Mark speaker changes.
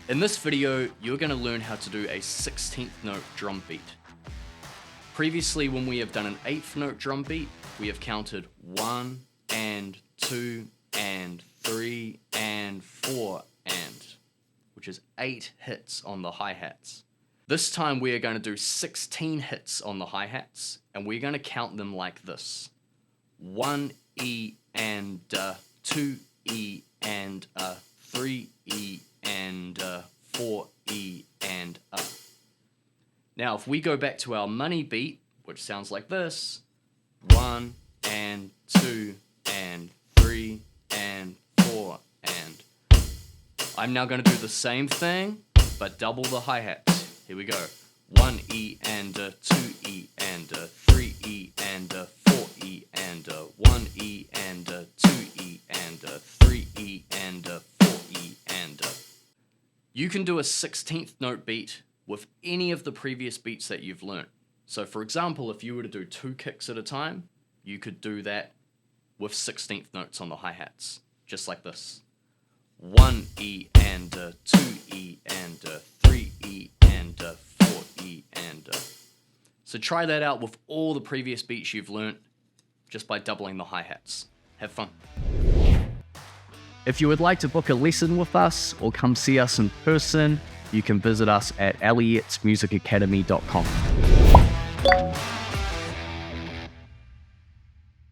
Speaker 1: In this video, you're going to learn how to do a 16th note drum beat. Previously, when we have done an 8th note drum beat, we have counted 1 and 2 and 3 and 4 and, which is 8 hits on the hi-hats. This time we are going to do 16 hits on the hi-hats, and we're going to count them like this. 1 E and 2 E and 3 E and 4 E and Now if we go back to our money beat, which sounds like this, 1 and 2 and 3 and 4 and. I'm now going to do the same thing, but double the hi-hats. Here we go. 1 E and 2 E and 3 E and 4 E and 1 E and 2 E and 3 E and 4 E and. You can do a 16th note beat with any of the previous beats that you've learnt. So for example, if you were to do 2 kicks at a time, you could do that with 16th notes on the hi-hats, just like this. 1 E and 2 E and 3 E and 4 E and. So try that out with all the previous beats you've learnt just by doubling the hi-hats. Have fun. If you would like to book a lesson with us or come see us in person, you can visit us at elliotsmusicacademy.com.